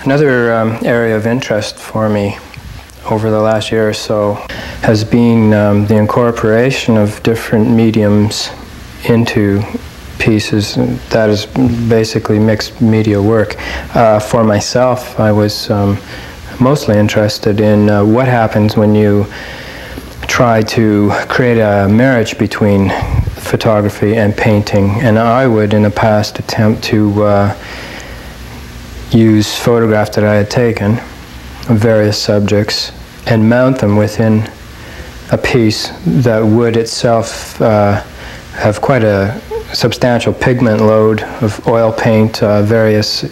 Another area of interest for me over the last year or so has been the incorporation of different mediums into pieces. That is basically mixed media work. For myself, I was mostly interested in what happens when you try to create a marriage between photography and painting. And I would, in the past, attempt to use photographs that I had taken of various subjects and mount them within a piece that would itself have quite a substantial pigment load of oil paint, various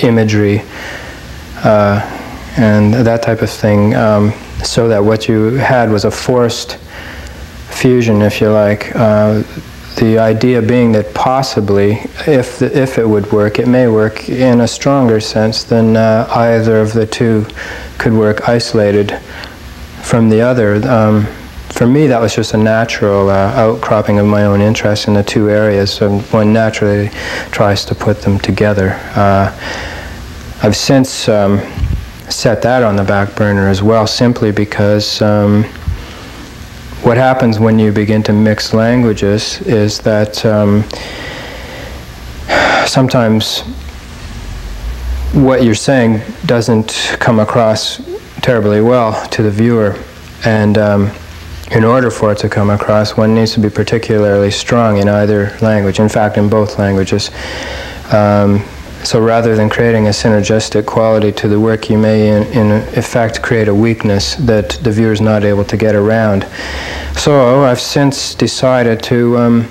imagery, and that type of thing, so that what you had was a forced fusion, if you like. The idea being that possibly, if it would work, it may work in a stronger sense than either of the two could work isolated from the other. For me, that was just a natural outcropping of my own interest in the two areas, and one naturally tries to put them together. I've since set that on the back burner as well, simply because what happens when you begin to mix languages is that sometimes what you're saying doesn't come across terribly well to the viewer, and in order for it to come across, one needs to be particularly strong in either language, in fact in both languages. So rather than creating a synergistic quality to the work, you may in effect create a weakness that the viewer is not able to get around. So I've since decided to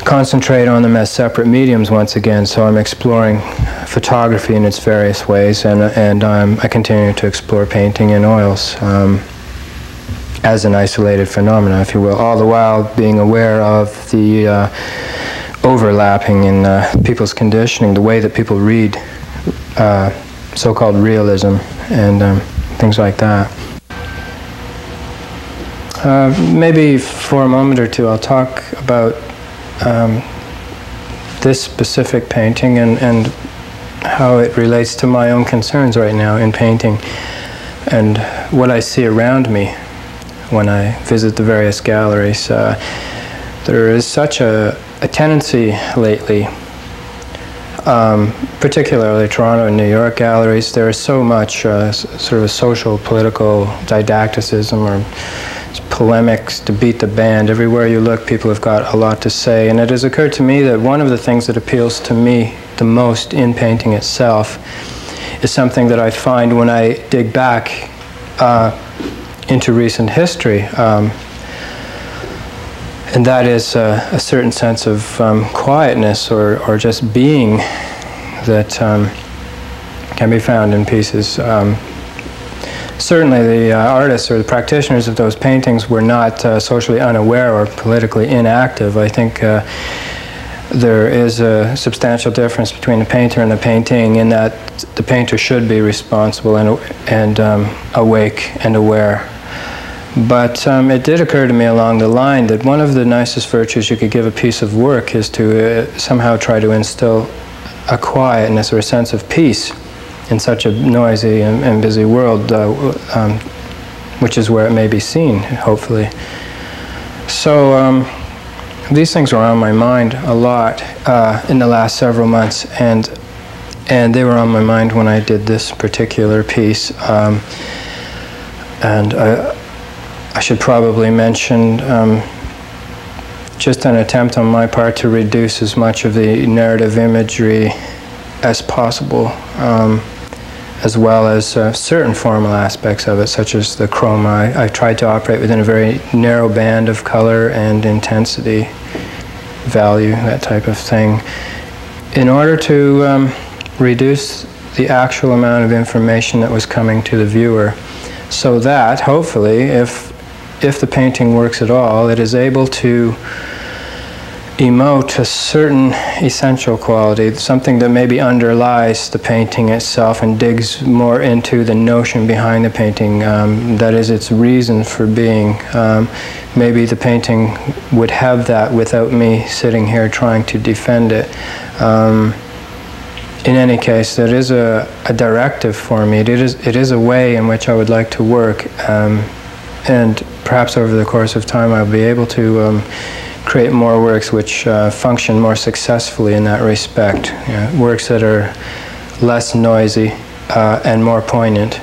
concentrate on them as separate mediums once again. So I'm exploring photography in its various ways, and I continue to explore painting in oils as an isolated phenomenon, if you will, all the while being aware of the overlapping in people's conditioning, the way that people read so-called realism and things like that. Maybe for a moment or two I'll talk about this specific painting and how it relates to my own concerns right now in painting and what I see around me when I visit the various galleries. There is such a tendency lately, particularly Toronto and New York galleries. There is so much sort of a social, political didacticism or polemics to beat the band. Everywhere you look, people have got a lot to say. And it has occurred to me that one of the things that appeals to me the most in painting itself is something that I find when I dig back into recent history. And that is a certain sense of quietness or just being that can be found in pieces. Certainly the artists or the practitioners of those paintings were not socially unaware or politically inactive. I think there is a substantial difference between the painter and the painting in that the painter should be responsible and awake and aware. But it did occur to me along the line that one of the nicest virtues you could give a piece of work is to somehow try to instill a quietness or a sense of peace in such a noisy and busy world, which is where it may be seen, hopefully. So these things were on my mind a lot in the last several months, and they were on my mind when I did this particular piece. And I should probably mention just an attempt on my part to reduce as much of the narrative imagery as possible, as well as certain formal aspects of it, such as the chroma. I tried to operate within a very narrow band of color and intensity, value, that type of thing, in order to reduce the actual amount of information that was coming to the viewer, so that, hopefully, if the painting works at all, it is able to emote a certain essential quality, something that maybe underlies the painting itself and digs more into the notion behind the painting, that is its reason for being. Maybe the painting would have that without me sitting here trying to defend it. in any case, it is a directive for me. It is a way in which I would like to work, and perhaps over the course of time I'll be able to create more works which function more successfully in that respect. Works that are less noisy and more poignant.